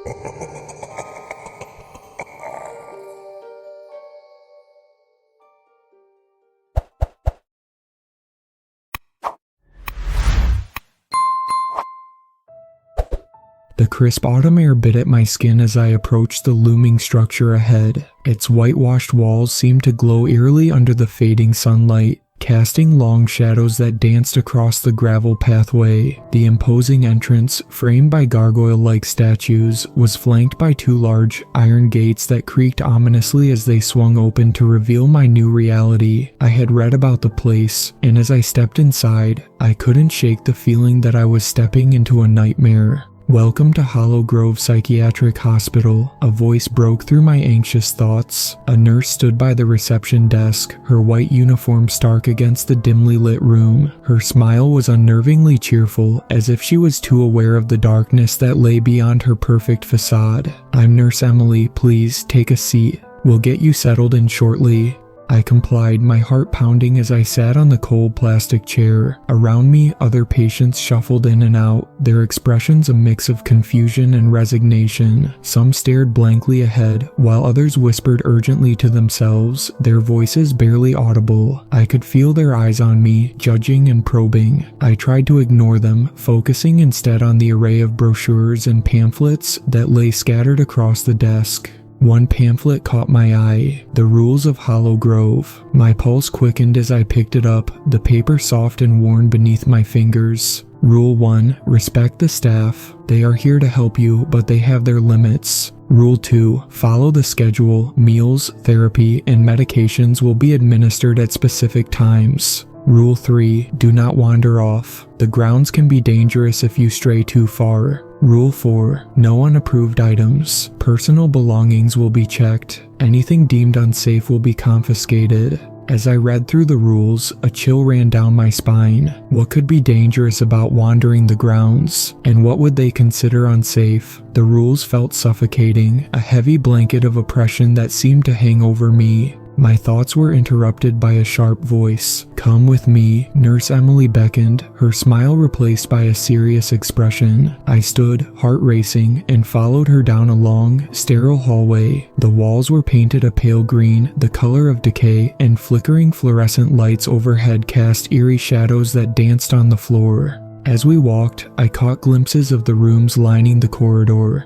The crisp autumn air bit at my skin as I approached the looming structure ahead. Its whitewashed walls seemed to glow eerily under the fading sunlight, casting long shadows that danced across the gravel pathway. The imposing entrance, framed by gargoyle-like statues, was flanked by two large, iron gates that creaked ominously as they swung open to reveal my new reality. I had read about the place, and as I stepped inside, I couldn't shake the feeling that I was stepping into a nightmare. "Welcome to Hollow Grove Psychiatric Hospital," a voice broke through my anxious thoughts. A nurse stood by the reception desk, her white uniform stark against the dimly lit room. Her smile was unnervingly cheerful, as if she was too aware of the darkness that lay beyond her perfect facade. "I'm Nurse Emily, please take a seat. We'll get you settled in shortly." I complied, my heart pounding as I sat on the cold plastic chair. Around me, other patients shuffled in and out, their expressions a mix of confusion and resignation. Some stared blankly ahead, while others whispered urgently to themselves, their voices barely audible. I could feel their eyes on me, judging and probing. I tried to ignore them, focusing instead on the array of brochures and pamphlets that lay scattered across the desk. One pamphlet caught my eye, The Rules of Hollow Grove. My pulse quickened as I picked it up, the paper soft and worn beneath my fingers. Rule 1. Respect the staff. They are here to help you, but they have their limits. Rule 2. Follow the schedule. Meals, therapy, and medications will be administered at specific times. Rule 3. Do not wander off. The grounds can be dangerous if you stray too far. Rule 4. No unapproved items. Personal belongings will be checked. Anything deemed unsafe will be confiscated. As I read through the rules, a chill ran down my spine. What could be dangerous about wandering the grounds? And what would they consider unsafe? The rules felt suffocating, a heavy blanket of oppression that seemed to hang over me. My thoughts were interrupted by a sharp voice. "Come with me," Nurse Emily beckoned, her smile replaced by a serious expression. I stood, heart racing, and followed her down a long, sterile hallway. The walls were painted a pale green, the color of decay, and flickering fluorescent lights overhead cast eerie shadows that danced on the floor. As we walked, I caught glimpses of the rooms lining the corridor.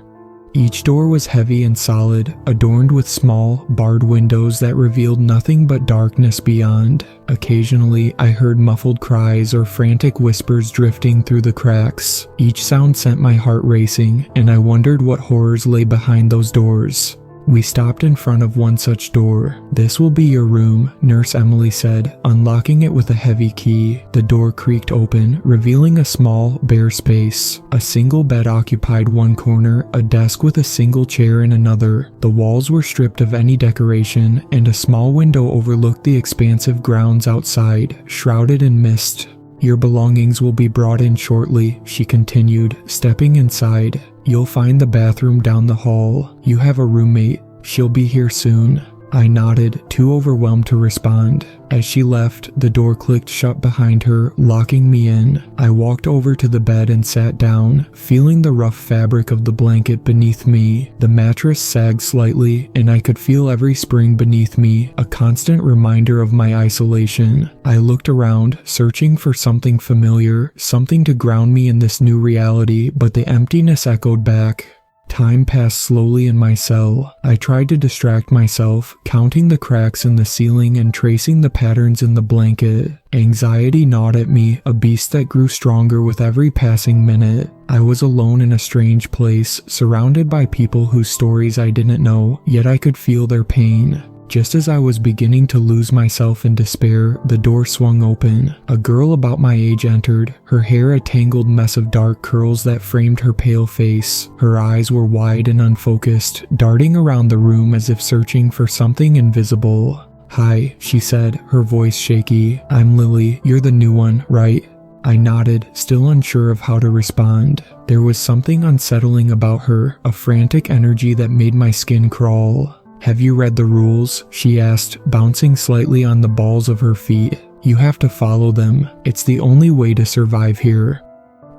Each door was heavy and solid, adorned with small, barred windows that revealed nothing but darkness beyond. Occasionally, I heard muffled cries or frantic whispers drifting through the cracks. Each sound sent my heart racing, and I wondered what horrors lay behind those doors. We stopped in front of one such door. "This will be your room," Nurse Emily said, unlocking it with a heavy key. The door creaked open, revealing a small, bare space. A single bed occupied one corner, a desk with a single chair in another. The walls were stripped of any decoration, and a small window overlooked the expansive grounds outside, shrouded in mist. "Your belongings will be brought in shortly," she continued, stepping inside. "You'll find the bathroom down the hall. You have a roommate. She'll be here soon." I nodded, too overwhelmed to respond. As she left, the door clicked shut behind her, locking me in. I walked over to the bed and sat down, feeling the rough fabric of the blanket beneath me. The mattress sagged slightly, and I could feel every spring beneath me, a constant reminder of my isolation. I looked around, searching for something familiar, something to ground me in this new reality, but the emptiness echoed back. Time passed slowly in my cell. I tried to distract myself, counting the cracks in the ceiling and tracing the patterns in the blanket. Anxiety gnawed at me, a beast that grew stronger with every passing minute. I was alone in a strange place, surrounded by people whose stories I didn't know, yet I could feel their pain. Just as I was beginning to lose myself in despair, the door swung open. A girl about my age entered, her hair a tangled mess of dark curls that framed her pale face. Her eyes were wide and unfocused, darting around the room as if searching for something invisible. "Hi," she said, her voice shaky. "I'm Lily. You're the new one, right?" I nodded, still unsure of how to respond. There was something unsettling about her, a frantic energy that made my skin crawl. "Have you read the rules?" she asked, bouncing slightly on the balls of her feet. "You have to follow them. It's the only way to survive here."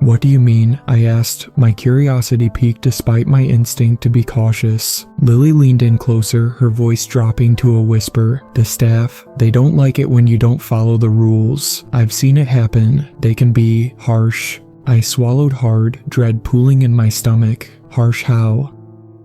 "What do you mean?" I asked, my curiosity piqued despite my instinct to be cautious. Lily leaned in closer, her voice dropping to a whisper. "The staff, they don't like it when you don't follow the rules. I've seen it happen. They can be harsh." I swallowed hard, dread pooling in my stomach. "Harsh how?"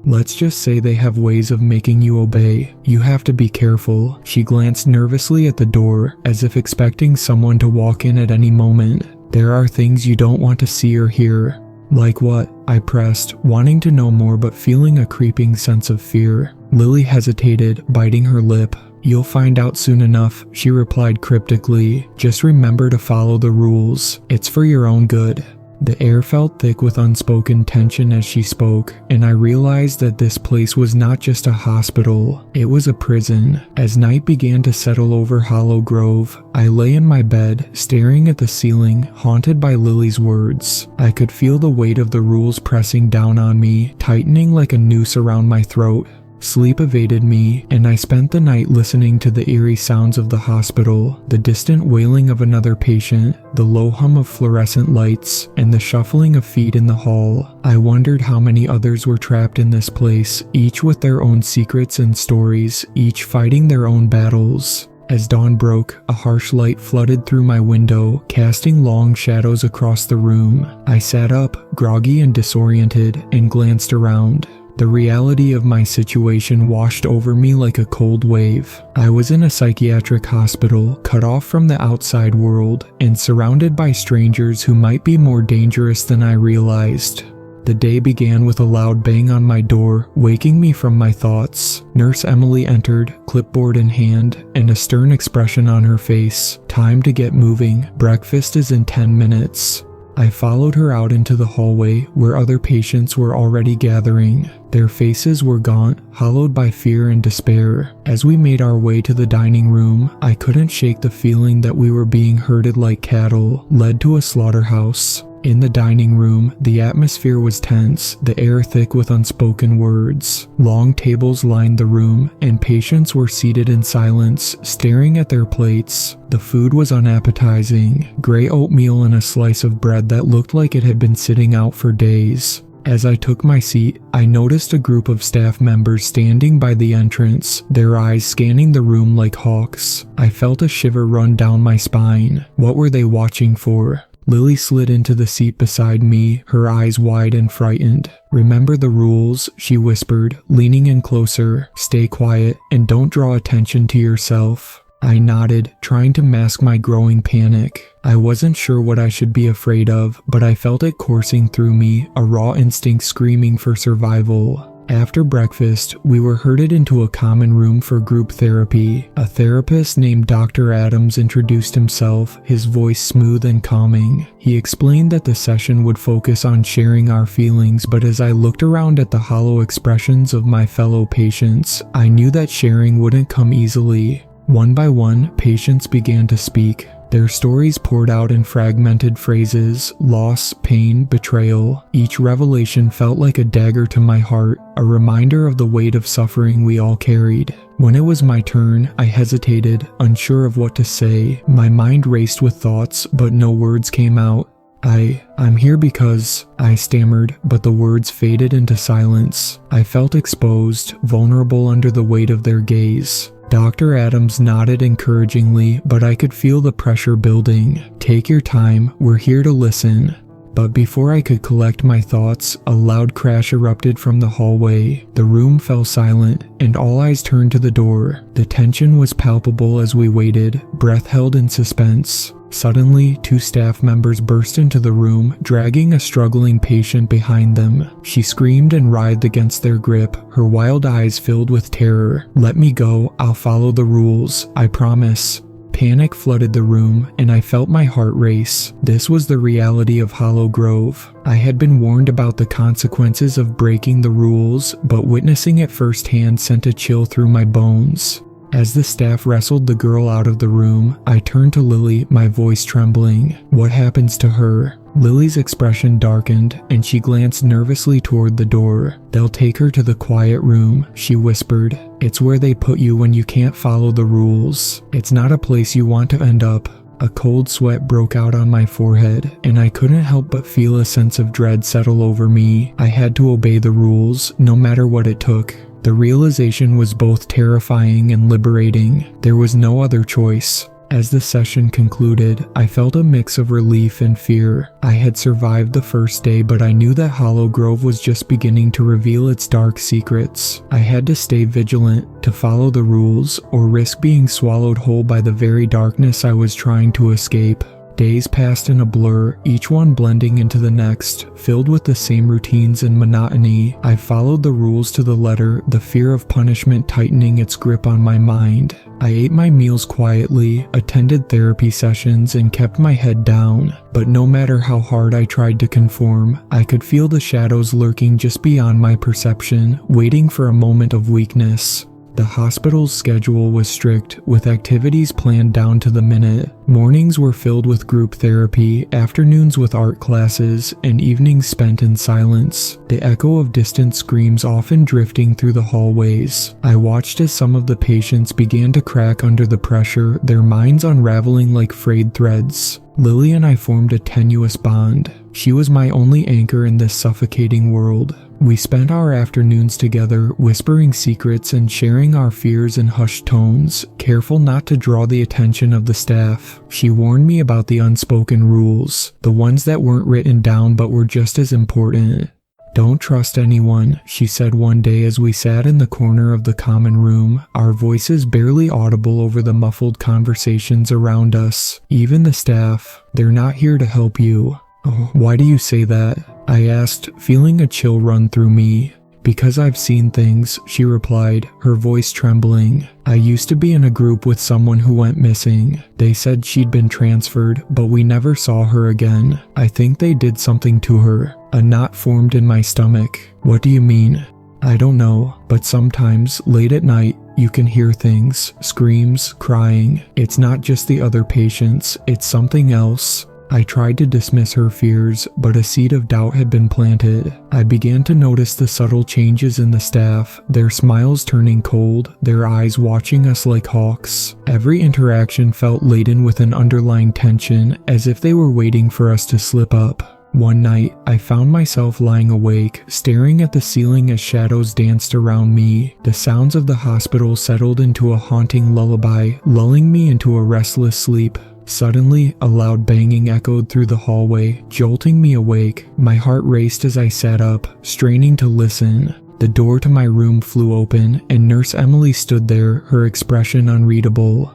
"Let's just say they have ways of making you obey. You have to be careful." She glanced nervously at the door, as if expecting someone to walk in at any moment. "There are things you don't want to see or hear." "Like what?" I pressed, wanting to know more but feeling a creeping sense of fear. Lily hesitated, biting her lip. "You'll find out soon enough," she replied cryptically. "Just remember to follow the rules. It's for your own good." The air felt thick with unspoken tension as she spoke, and I realized that this place was not just a hospital, it was a prison. As night began to settle over Hollow Grove, I lay in my bed, staring at the ceiling, haunted by Lily's words. I could feel the weight of the rules pressing down on me, tightening like a noose around my throat. Sleep evaded me, and I spent the night listening to the eerie sounds of the hospital, the distant wailing of another patient, the low hum of fluorescent lights, and the shuffling of feet in the hall. I wondered how many others were trapped in this place, each with their own secrets and stories, each fighting their own battles. As dawn broke, a harsh light flooded through my window, casting long shadows across the room. I sat up, groggy and disoriented, and glanced around. The reality of my situation washed over me like a cold wave. I was in a psychiatric hospital, cut off from the outside world, and surrounded by strangers who might be more dangerous than I realized. The day began with a loud bang on my door, waking me from my thoughts. Nurse Emily entered, clipboard in hand, and a stern expression on her face. "Time to get moving. Breakfast is in 10 minutes. I followed her out into the hallway where other patients were already gathering. Their faces were gaunt, hollowed by fear and despair. As we made our way to the dining room, I couldn't shake the feeling that we were being herded like cattle, led to a slaughterhouse. In the dining room, the atmosphere was tense, the air thick with unspoken words. Long tables lined the room, and patients were seated in silence, staring at their plates. The food was unappetizing, gray oatmeal and a slice of bread that looked like it had been sitting out for days. As I took my seat, I noticed a group of staff members standing by the entrance, their eyes scanning the room like hawks. I felt a shiver run down my spine. What were they watching for? Lily slid into the seat beside me, her eyes wide and frightened. "Remember the rules," she whispered, leaning in closer. "Stay quiet, and don't draw attention to yourself." I nodded, trying to mask my growing panic. I wasn't sure what I should be afraid of, but I felt it coursing through me, a raw instinct screaming for survival. After breakfast, we were herded into a common room for group therapy. A therapist named Dr. Adams introduced himself, his voice smooth and calming. He explained that the session would focus on sharing our feelings, but as I looked around at the hollow expressions of my fellow patients, I knew that sharing wouldn't come easily. One by one, patients began to speak. Their stories poured out in fragmented phrases: loss, pain, betrayal. Each revelation felt like a dagger to my heart, a reminder of the weight of suffering we all carried. When it was my turn, I hesitated, unsure of what to say. My mind raced with thoughts, but no words came out. I'm here because," I stammered, but the words faded into silence. I felt exposed, vulnerable under the weight of their gaze. Dr. Adams nodded encouragingly, but I could feel the pressure building. "Take your time, we're here to listen." But before I could collect my thoughts, a loud crash erupted from the hallway. The room fell silent, and all eyes turned to the door. The tension was palpable as we waited, breath held in suspense. Suddenly, 2 staff members burst into the room, dragging a struggling patient behind them. She screamed and writhed against their grip, her wild eyes filled with terror. "Let me go, I'll follow the rules, I promise." Panic flooded the room, and I felt my heart race. This was the reality of Hollow Grove. I had been warned about the consequences of breaking the rules, but witnessing it firsthand sent a chill through my bones. As the staff wrestled the girl out of the room, I turned to Lily, my voice trembling. "What happens to her?" Lily's expression darkened, and she glanced nervously toward the door. "They'll take her to the quiet room," she whispered. "It's where they put you when you can't follow the rules. It's not a place you want to end up." A cold sweat broke out on my forehead, and I couldn't help but feel a sense of dread settle over me. I had to obey the rules, no matter what it took. The realization was both terrifying and liberating. There was no other choice. As the session concluded, I felt a mix of relief and fear. I had survived the first day, but I knew that Hollow Grove was just beginning to reveal its dark secrets. I had to stay vigilant, to follow the rules, or risk being swallowed whole by the very darkness I was trying to escape. Days passed in a blur, each one blending into the next, filled with the same routines and monotony. I followed the rules to the letter, the fear of punishment tightening its grip on my mind. I ate my meals quietly, attended therapy sessions, and kept my head down. But no matter how hard I tried to conform, I could feel the shadows lurking just beyond my perception, waiting for a moment of weakness. The hospital's schedule was strict, with activities planned down to the minute. Mornings were filled with group therapy, afternoons with art classes, and evenings spent in silence, the echo of distant screams often drifting through the hallways. I watched as some of the patients began to crack under the pressure, their minds unraveling like frayed threads. Lily and I formed a tenuous bond. She was my only anchor in this suffocating world. We spent our afternoons together, whispering secrets and sharing our fears in hushed tones, careful not to draw the attention of the staff. She warned me about the unspoken rules, the ones that weren't written down but were just as important. "Don't trust anyone," she said one day as we sat in the corner of the common room, our voices barely audible over the muffled conversations around us. "Even the staff, they're not here to help you." "Oh, why do you say that?" I asked, feeling a chill run through me. "Because I've seen things," she replied, her voice trembling. "I used to be in a group with someone who went missing. They said she'd been transferred, but we never saw her again. I think they did something to her." A knot formed in my stomach. "What do you mean?" "I don't know, but sometimes, late at night, you can hear things, screams, crying. It's not just the other patients, it's something else." I tried to dismiss her fears, but a seed of doubt had been planted. I began to notice the subtle changes in the staff, their smiles turning cold, their eyes watching us like hawks. Every interaction felt laden with an underlying tension, as if they were waiting for us to slip up. One night, I found myself lying awake, staring at the ceiling as shadows danced around me. The sounds of the hospital settled into a haunting lullaby, lulling me into a restless sleep. Suddenly, a loud banging echoed through the hallway, jolting me awake. My heart raced as I sat up, straining to listen. The door to my room flew open, and Nurse Emily stood there, her expression unreadable.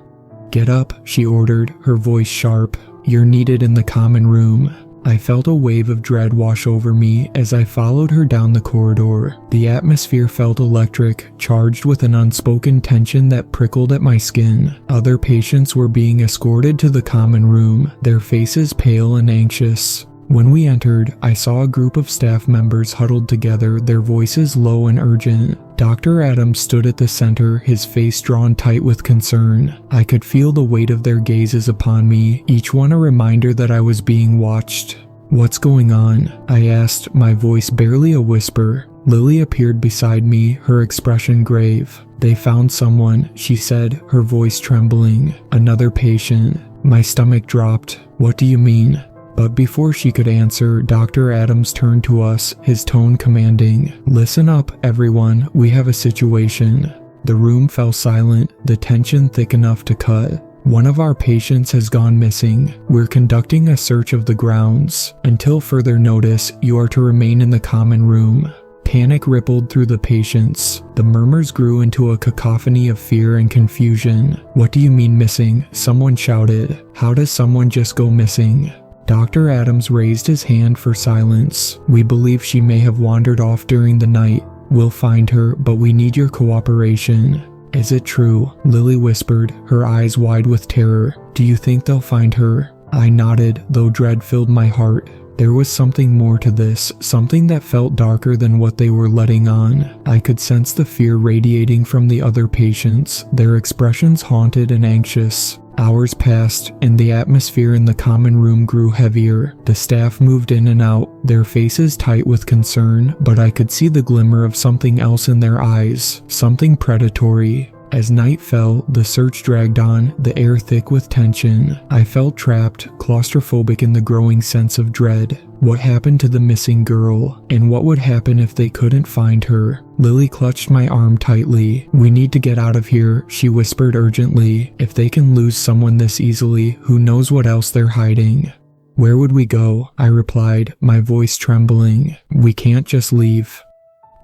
"Get up," she ordered, her voice sharp. "You're needed in the common room." I felt a wave of dread wash over me as I followed her down the corridor. The atmosphere felt electric, charged with an unspoken tension that prickled at my skin. Other patients were being escorted to the common room, their faces pale and anxious. When we entered, I saw a group of staff members huddled together, their voices low and urgent. Dr. Adams stood at the center, his face drawn tight with concern. I could feel the weight of their gazes upon me, each one a reminder that I was being watched. "What's going on?" I asked, my voice barely a whisper. Lily appeared beside me, her expression grave. "They found someone," she said, her voice trembling. "Another patient." My stomach dropped. "What do you mean?" But before she could answer, Dr. Adams turned to us, his tone commanding. "Listen up, everyone, we have a situation." The room fell silent, the tension thick enough to cut. "One of our patients has gone missing. We're conducting a search of the grounds. Until further notice, you are to remain in the common room." Panic rippled through the patients. The murmurs grew into a cacophony of fear and confusion. "What do you mean missing?" someone shouted. "How does someone just go missing?" Dr. Adams raised his hand for silence. "We believe she may have wandered off during the night. We'll find her, but we need your cooperation." "Is it true?" Lily whispered, her eyes wide with terror. "Do you think they'll find her?" I nodded, though dread filled my heart. There was something more to this, something that felt darker than what they were letting on. I could sense the fear radiating from the other patients, their expressions haunted and anxious. Hours passed, and the atmosphere in the common room grew heavier. The staff moved in and out, their faces tight with concern, but I could see the glimmer of something else in their eyes, something predatory. As night fell, the search dragged on, the air thick with tension. I felt trapped, claustrophobic in the growing sense of dread. What happened to the missing girl? And what would happen if they couldn't find her? Lily clutched my arm tightly. "We need to get out of here," she whispered urgently. "If they can lose someone this easily, who knows what else they're hiding?" "Where would we go?" I replied, my voice trembling. "We can't just leave."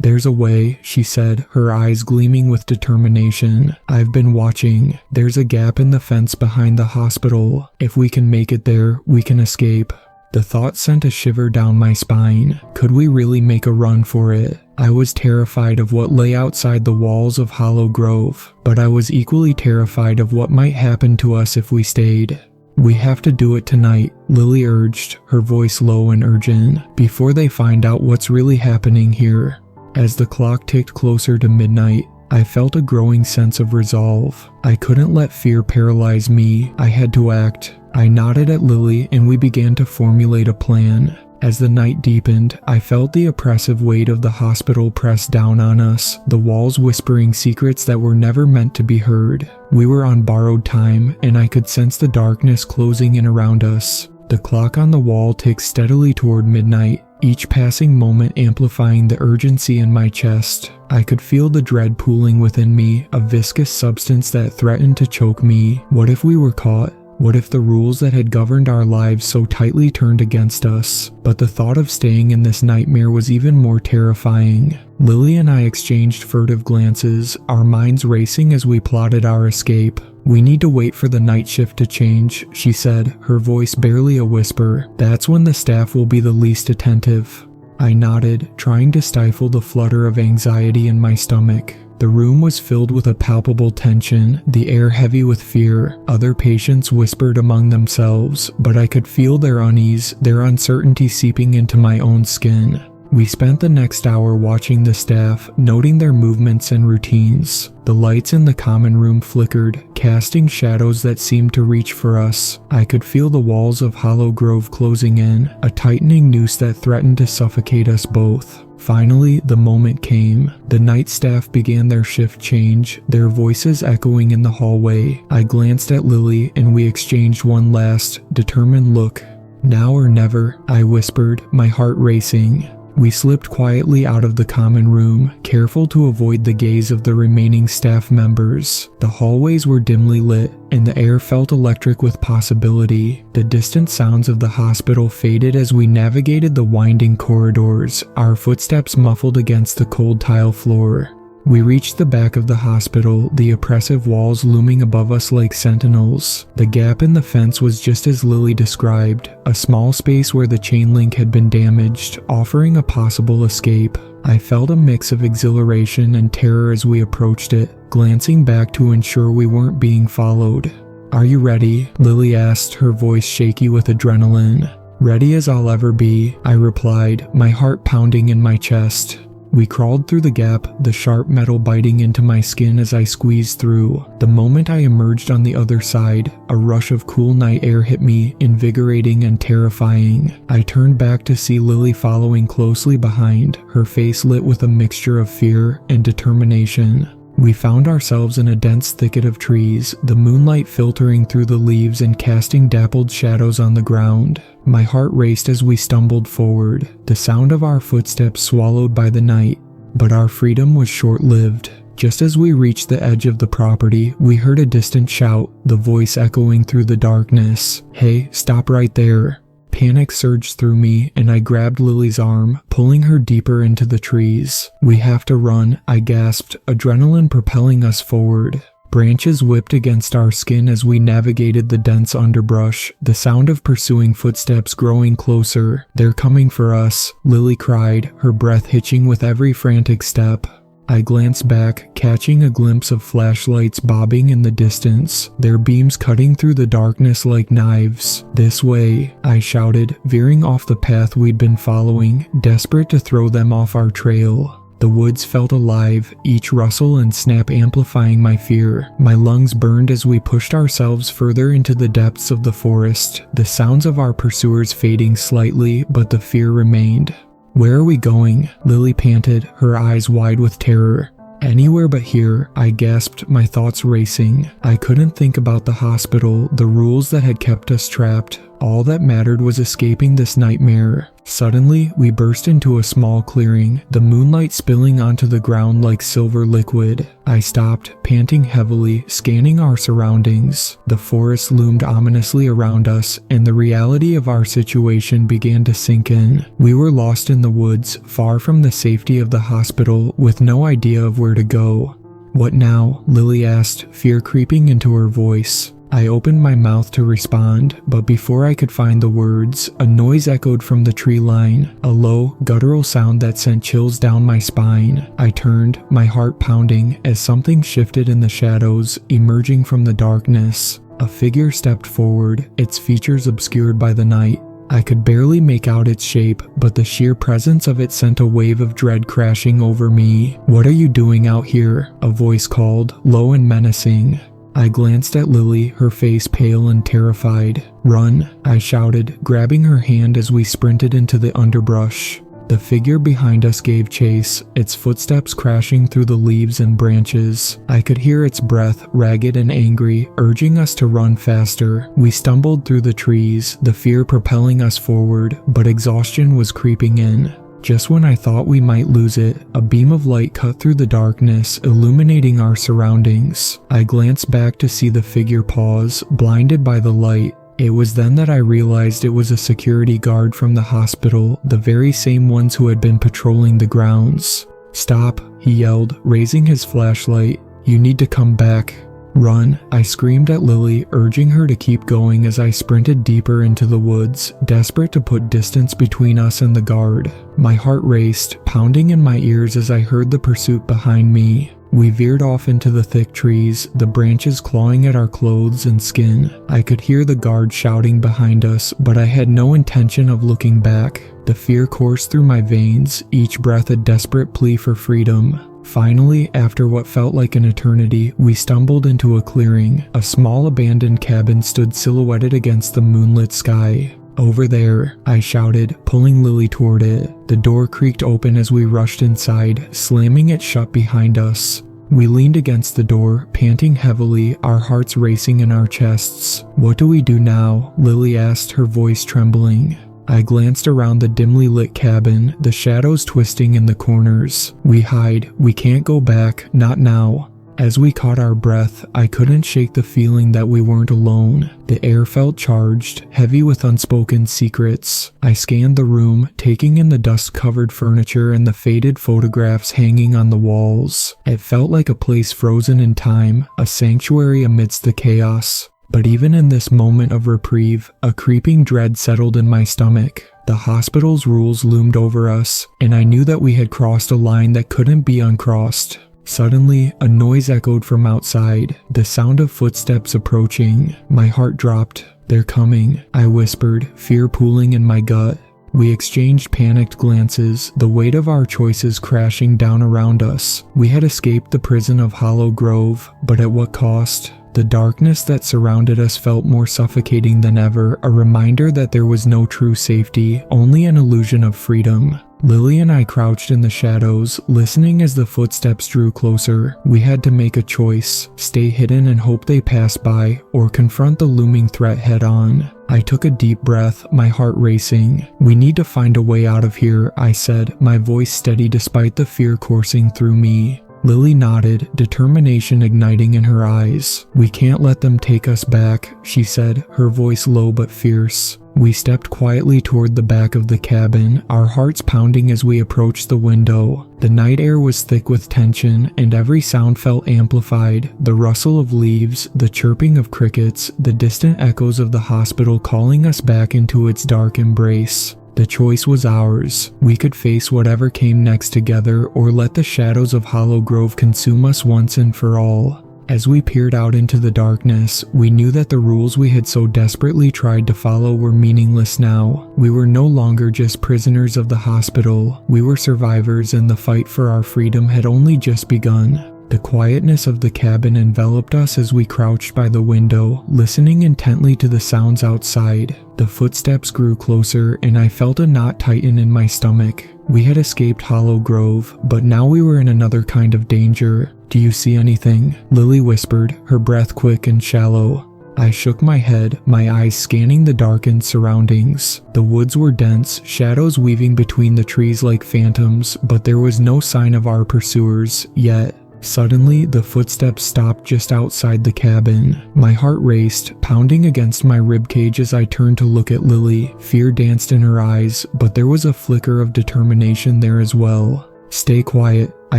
"There's a way," she said, her eyes gleaming with determination. "I've been watching. There's a gap in the fence behind the hospital. If we can make it there, we can escape." The thought sent a shiver down my spine. Could we really make a run for it? I was terrified of what lay outside the walls of Hollow Grove, but I was equally terrified of what might happen to us if we stayed. "We have to do it tonight," Lily urged, her voice low and urgent, "before they find out what's really happening here." As the clock ticked closer to midnight, I felt a growing sense of resolve. I couldn't let fear paralyze me. I had to act. I nodded at Lily and we began to formulate a plan. As the night deepened, I felt the oppressive weight of the hospital press down on us, the walls whispering secrets that were never meant to be heard. We were on borrowed time, and I could sense the darkness closing in around us. The clock on the wall ticked steadily toward midnight, each passing moment amplifying the urgency in my chest. I could feel the dread pooling within me, a viscous substance that threatened to choke me. What if we were caught? What if the rules that had governed our lives so tightly turned against us? But the thought of staying in this nightmare was even more terrifying. Lily and I exchanged furtive glances, our minds racing as we plotted our escape. "We need to wait for the night shift to change," she said, her voice barely a whisper. "That's when the staff will be the least attentive." I nodded, trying to stifle the flutter of anxiety in my stomach. The room was filled with a palpable tension, the air heavy with fear. Other patients whispered among themselves, but I could feel their unease, their uncertainty seeping into my own skin. We spent the next hour watching the staff, noting their movements and routines. The lights in the common room flickered, casting shadows that seemed to reach for us. I could feel the walls of Hollow Grove closing in, a tightening noose that threatened to suffocate us both. Finally, the moment came. The night staff began their shift change, their voices echoing in the hallway. I glanced at Lily and we exchanged one last, determined look. "Now or never," I whispered, my heart racing. We slipped quietly out of the common room, careful to avoid the gaze of the remaining staff members. The hallways were dimly lit, and the air felt electric with possibility. The distant sounds of the hospital faded as we navigated the winding corridors, our footsteps muffled against the cold tile floor. We reached the back of the hospital, the oppressive walls looming above us like sentinels. The gap in the fence was just as Lily described, a small space where the chain link had been damaged, offering a possible escape. I felt a mix of exhilaration and terror as we approached it, glancing back to ensure we weren't being followed. "Are you ready?" Lily asked, her voice shaky with adrenaline. "Ready as I'll ever be," I replied, my heart pounding in my chest. We crawled through the gap, the sharp metal biting into my skin as I squeezed through. The moment I emerged on the other side, a rush of cool night air hit me, invigorating and terrifying. I turned back to see Lily following closely behind, her face lit with a mixture of fear and determination. We found ourselves in a dense thicket of trees, the moonlight filtering through the leaves and casting dappled shadows on the ground. My heart raced as we stumbled forward, the sound of our footsteps swallowed by the night. But our freedom was short-lived. Just as we reached the edge of the property, we heard a distant shout, the voice echoing through the darkness. "Hey, stop right there." Panic surged through me, and I grabbed Lily's arm, pulling her deeper into the trees. "We have to run," I gasped, adrenaline propelling us forward. Branches whipped against our skin as we navigated the dense underbrush, the sound of pursuing footsteps growing closer. "They're coming for us," Lily cried, her breath hitching with every frantic step. I glanced back, catching a glimpse of flashlights bobbing in the distance, their beams cutting through the darkness like knives. "This way," I shouted, veering off the path we'd been following, desperate to throw them off our trail. The woods felt alive, each rustle and snap amplifying my fear. My lungs burned as we pushed ourselves further into the depths of the forest, the sounds of our pursuers fading slightly, but the fear remained. "Where are we going?" Lily panted, her eyes wide with terror. Anywhere but here, I gasped, my thoughts racing. I couldn't think about the hospital, the rules that had kept us trapped. All that mattered was escaping this nightmare. Suddenly, we burst into a small clearing, the moonlight spilling onto the ground like silver liquid. I stopped, panting heavily, scanning our surroundings. The forest loomed ominously around us, and the reality of our situation began to sink in. We were lost in the woods, far from the safety of the hospital, with no idea of where to go. "What now?" Lily asked, fear creeping into her voice. I opened my mouth to respond, but before I could find the words, a noise echoed from the tree line, a low, guttural sound that sent chills down my spine. I turned, my heart pounding, as something shifted in the shadows, emerging from the darkness. A figure stepped forward, its features obscured by the night. I could barely make out its shape, but the sheer presence of it sent a wave of dread crashing over me. "What are you doing out here?" a voice called, low and menacing. I glanced at Lily, her face pale and terrified. "Run," I shouted, grabbing her hand as we sprinted into the underbrush. The figure behind us gave chase, its footsteps crashing through the leaves and branches. I could hear its breath, ragged and angry, urging us to run faster. We stumbled through the trees, the fear propelling us forward, but exhaustion was creeping in. Just when I thought we might lose it, a beam of light cut through the darkness, illuminating our surroundings. I glanced back to see the figure pause, blinded by the light. It was then that I realized it was a security guard from the hospital, the very same ones who had been patrolling the grounds. "Stop," he yelled, raising his flashlight. "You need to come back." "Run," I screamed at Lily, urging her to keep going as I sprinted deeper into the woods, desperate to put distance between us and the guard. My heart raced, pounding in my ears as I heard the pursuit behind me. We veered off into the thick trees, the branches clawing at our clothes and skin. I could hear the guard shouting behind us, but I had no intention of looking back. The fear coursed through my veins, each breath a desperate plea for freedom. Finally, after what felt like an eternity, we stumbled into a clearing. A small abandoned cabin stood silhouetted against the moonlit sky. "Over there," I shouted, pulling Lily toward it. The door creaked open as we rushed inside, slamming it shut behind us. We leaned against the door, panting heavily, our hearts racing in our chests. "What do we do now?" Lily asked, her voice trembling. I glanced around the dimly lit cabin, the shadows twisting in the corners. "We hide. We can't go back. Not now." As we caught our breath, I couldn't shake the feeling that we weren't alone. The air felt charged, heavy with unspoken secrets. I scanned the room, taking in the dust-covered furniture and the faded photographs hanging on the walls. It felt like a place frozen in time, a sanctuary amidst the chaos. But even in this moment of reprieve, a creeping dread settled in my stomach. The hospital's rules loomed over us, and I knew that we had crossed a line that couldn't be uncrossed. Suddenly, a noise echoed from outside, the sound of footsteps approaching. My heart dropped. "They're coming," I whispered, fear pooling in my gut. We exchanged panicked glances, the weight of our choices crashing down around us. We had escaped the prison of Hollow Grove, but at what cost? The darkness that surrounded us felt more suffocating than ever, a reminder that there was no true safety, only an illusion of freedom. Lily and I crouched in the shadows, listening as the footsteps drew closer. We had to make a choice, stay hidden and hope they passed by, or confront the looming threat head on. I took a deep breath, my heart racing. "We need to find a way out of here," I said, my voice steady despite the fear coursing through me. Lily nodded, determination igniting in her eyes. "We can't let them take us back," she said, her voice low but fierce. We stepped quietly toward the back of the cabin, our hearts pounding as we approached the window. The night air was thick with tension, and every sound felt amplified. The rustle of leaves, the chirping of crickets, the distant echoes of the hospital calling us back into its dark embrace. The choice was ours. We could face whatever came next together, or let the shadows of Hollow Grove consume us once and for all. As we peered out into the darkness, we knew that the rules we had so desperately tried to follow were meaningless now. We were no longer just prisoners of the hospital. We were survivors, and the fight for our freedom had only just begun. The quietness of the cabin enveloped us as we crouched by the window, listening intently to the sounds outside. The footsteps grew closer and I felt a knot tighten in my stomach. We had escaped Hollow Grove, but now we were in another kind of danger. "Do you see anything?" Lily whispered, her breath quick and shallow. I shook my head, my eyes scanning the darkened surroundings. The woods were dense, shadows weaving between the trees like phantoms, but there was no sign of our pursuers yet. Suddenly, the footsteps stopped just outside the cabin. My heart raced, pounding against my ribcage as I turned to look at Lily. Fear danced in her eyes, but there was a flicker of determination there as well. "Stay quiet," I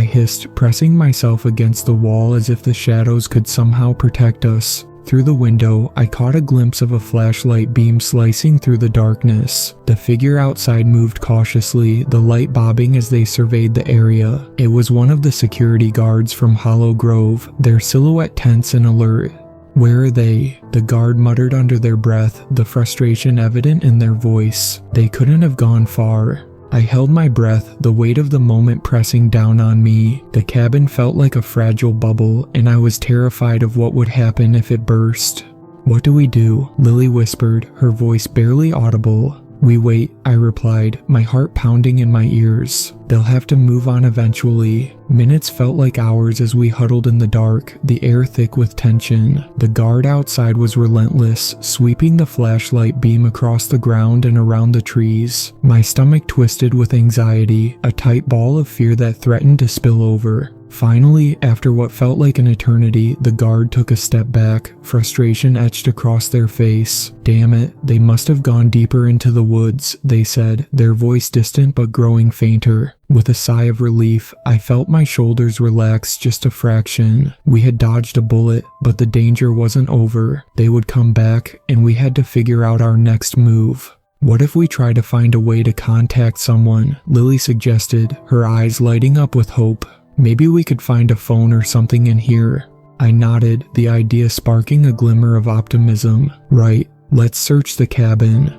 hissed, pressing myself against the wall as if the shadows could somehow protect us. Through the window, I caught a glimpse of a flashlight beam slicing through the darkness. The figure outside moved cautiously, the light bobbing as they surveyed the area. It was one of the security guards from Hollow Grove, their silhouette tense and alert. "Where are they?" the guard muttered under their breath, the frustration evident in their voice. They couldn't have gone far. I held my breath, the weight of the moment pressing down on me. The cabin felt like a fragile bubble, and I was terrified of what would happen if it burst. "What do we do?" Lily whispered, her voice barely audible. "We wait," I replied, my heart pounding in my ears. "They'll have to move on eventually." Minutes felt like hours as we huddled in the dark, the air thick with tension. The guard outside was relentless, sweeping the flashlight beam across the ground and around the trees. My stomach twisted with anxiety, a tight ball of fear that threatened to spill over. Finally, after what felt like an eternity, the guard took a step back, frustration etched across their face. "Damn it, they must have gone deeper into the woods," they said, their voice distant but growing fainter. With a sigh of relief, I felt my shoulders relax just a fraction. We had dodged a bullet, but the danger wasn't over. They would come back, and we had to figure out our next move. "What if we try to find a way to contact someone?" Lily suggested, her eyes lighting up with hope. "Maybe we could find a phone or something in here." I nodded, the idea sparking a glimmer of optimism. "Right, let's search the cabin."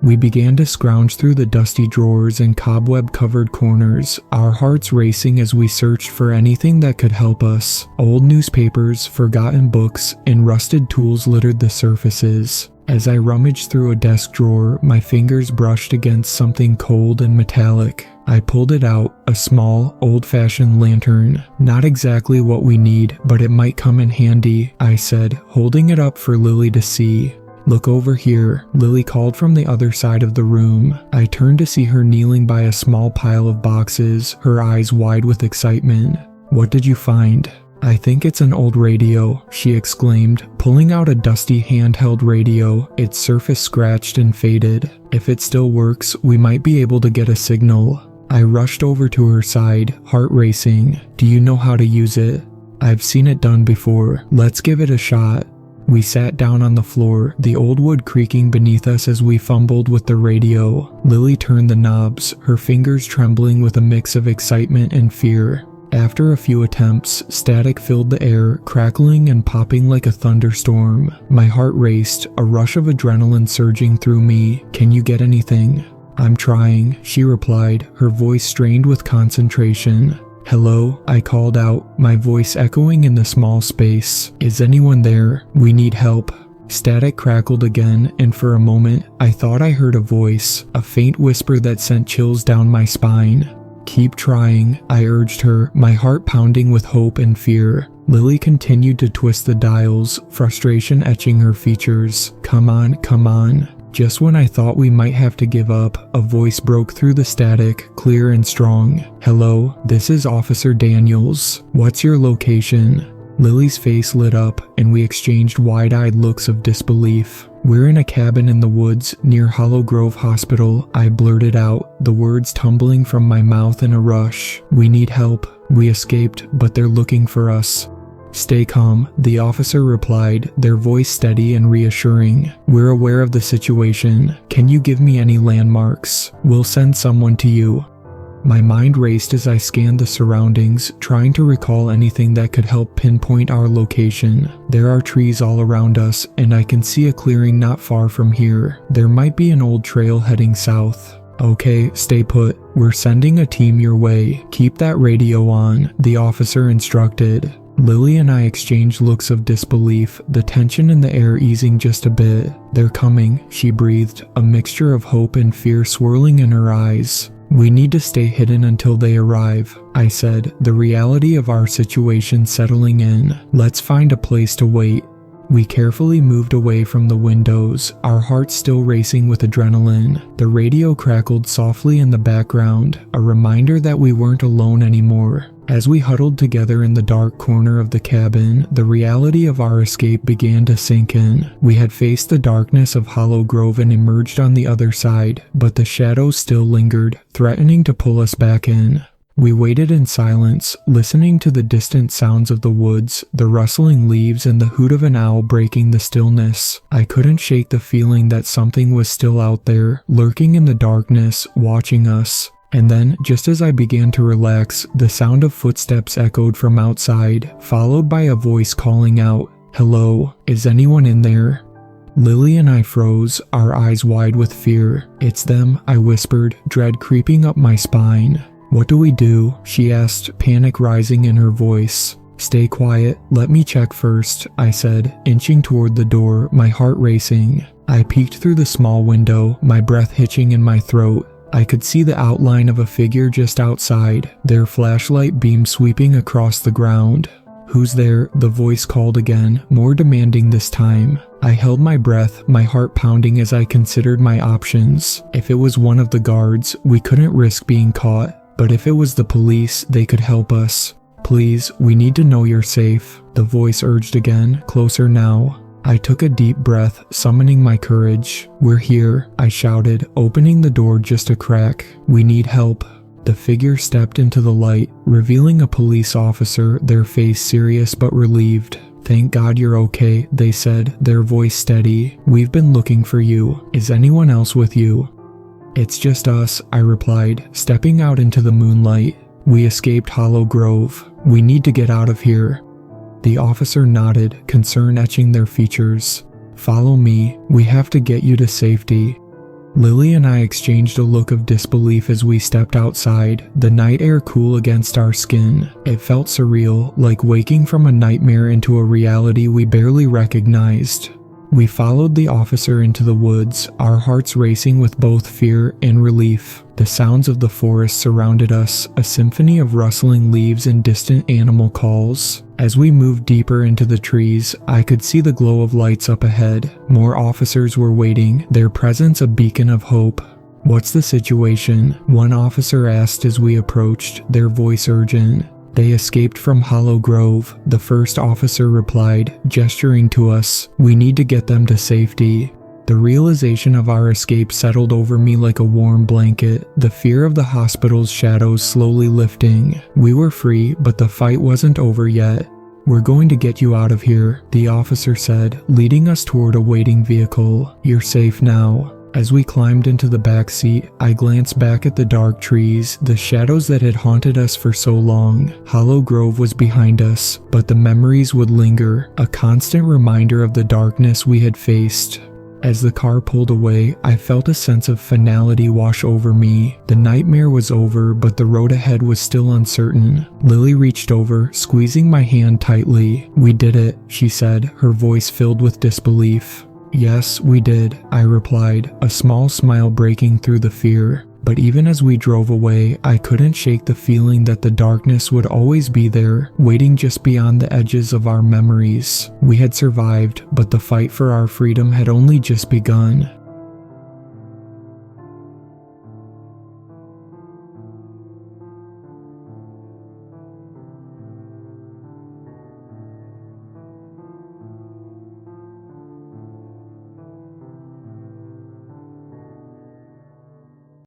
We began to scrounge through the dusty drawers and cobweb-covered corners, our hearts racing as we searched for anything that could help us. Old newspapers, forgotten books, and rusted tools littered the surfaces. As I rummaged through a desk drawer, my fingers brushed against something cold and metallic. I pulled it out, a small, old-fashioned lantern. "Not exactly what we need, but it might come in handy," I said, holding it up for Lily to see. "Look over here," Lily called from the other side of the room. I turned to see her kneeling by a small pile of boxes, her eyes wide with excitement. "What did you find?" "I think it's an old radio," she exclaimed, pulling out a dusty handheld radio, its surface scratched and faded. "If it still works, we might be able to get a signal." I rushed over to her side, heart racing. "Do you know how to use it?" "I've seen it done before. Let's give it a shot." We sat down on the floor, the old wood creaking beneath us as we fumbled with the radio. Lily turned the knobs, her fingers trembling with a mix of excitement and fear. After a few attempts, static filled the air, crackling and popping like a thunderstorm. My heart raced, a rush of adrenaline surging through me. "Can you get anything?" "I'm trying," she replied, her voice strained with concentration. "Hello?" I called out, my voice echoing in the small space. "Is anyone there? We need help." Static crackled again, and for a moment, I thought I heard a voice, a faint whisper that sent chills down my spine. "Keep trying," I urged her, my heart pounding with hope and fear. Lily continued to twist the dials, frustration etching her features. "Come on, come on." Just when I thought we might have to give up, a voice broke through the static, clear and strong. "Hello, this is Officer Daniels. What's your location?" Lily's face lit up, and we exchanged wide-eyed looks of disbelief. "We're in a cabin in the woods near Hollow Grove Hospital," I blurted out, the words tumbling from my mouth in a rush. "We need help. We escaped, but they're looking for us." "Stay calm," the officer replied, their voice steady and reassuring. "We're aware of the situation. Can you give me any landmarks? We'll send someone to you." My mind raced as I scanned the surroundings, trying to recall anything that could help pinpoint our location. There are trees all around us, and I can see a clearing not far from here. There might be an old trail heading south. "Okay, stay put. We're sending a team your way. Keep that radio on," the officer instructed. Lily and I exchanged looks of disbelief, the tension in the air easing just a bit. "They're coming," she breathed, a mixture of hope and fear swirling in her eyes. "We need to stay hidden until they arrive," I said, the reality of our situation settling in. "Let's find a place to wait." We carefully moved away from the windows, our hearts still racing with adrenaline. The radio crackled softly in the background, a reminder that we weren't alone anymore. As we huddled together in the dark corner of the cabin, the reality of our escape began to sink in. We had faced the darkness of Hollow Grove and emerged on the other side, but the shadows still lingered, threatening to pull us back in. We waited in silence, listening to the distant sounds of the woods, the rustling leaves and the hoot of an owl breaking the stillness. I couldn't shake the feeling that something was still out there, lurking in the darkness, watching us. And then, just as I began to relax, the sound of footsteps echoed from outside, followed by a voice calling out, "Hello, is anyone in there?" Lily and I froze, our eyes wide with fear. "It's them," I whispered, dread creeping up my spine. "What do we do?" she asked, panic rising in her voice. "Stay quiet, let me check first," I said, inching toward the door, my heart racing. I peeked through the small window, my breath hitching in my throat. I could see the outline of a figure just outside, their flashlight beam sweeping across the ground. "Who's there?" the voice called again, more demanding this time. I held my breath, my heart pounding as I considered my options. If it was one of the guards, we couldn't risk being caught. But if it was the police, they could help us. "Please, we need to know you're safe," the voice urged again, closer now. I took a deep breath, summoning my courage. "We're here," I shouted, opening the door just a crack. "We need help." The figure stepped into the light, revealing a police officer, their face serious but relieved. "Thank God you're okay," they said, their voice steady. "We've been looking for you. Is anyone else with you?" "It's just us," I replied, stepping out into the moonlight. "We escaped Hollow Grove. We need to get out of here." The officer nodded, concern etching their features. "Follow me. We have to get you to safety." Lily and I exchanged a look of disbelief as we stepped outside, the night air cool against our skin. It felt surreal, like waking from a nightmare into a reality we barely recognized. We followed the officer into the woods, our hearts racing with both fear and relief. The sounds of the forest surrounded us, a symphony of rustling leaves and distant animal calls. As we moved deeper into the trees, I could see the glow of lights up ahead. More officers were waiting, their presence a beacon of hope. "What's the situation?" one officer asked as we approached, their voice urgent. "They escaped from Hollow Grove," the first officer replied, gesturing to us. "We need to get them to safety." The realization of our escape settled over me like a warm blanket, the fear of the hospital's shadows slowly lifting. We were free, but the fight wasn't over yet. "We're going to get you out of here," the officer said, leading us toward a waiting vehicle. "You're safe now." As we climbed into the back seat, I glanced back at the dark trees, the shadows that had haunted us for so long. Hollow Grove was behind us, but the memories would linger, a constant reminder of the darkness we had faced. As the car pulled away, I felt a sense of finality wash over me. The nightmare was over, but the road ahead was still uncertain. Lily reached over, squeezing my hand tightly. "We did it," she said, her voice filled with disbelief. "Yes, we did," I replied, a small smile breaking through the fear. But even as we drove away, I couldn't shake the feeling that the darkness would always be there, waiting just beyond the edges of our memories. We had survived, but the fight for our freedom had only just begun.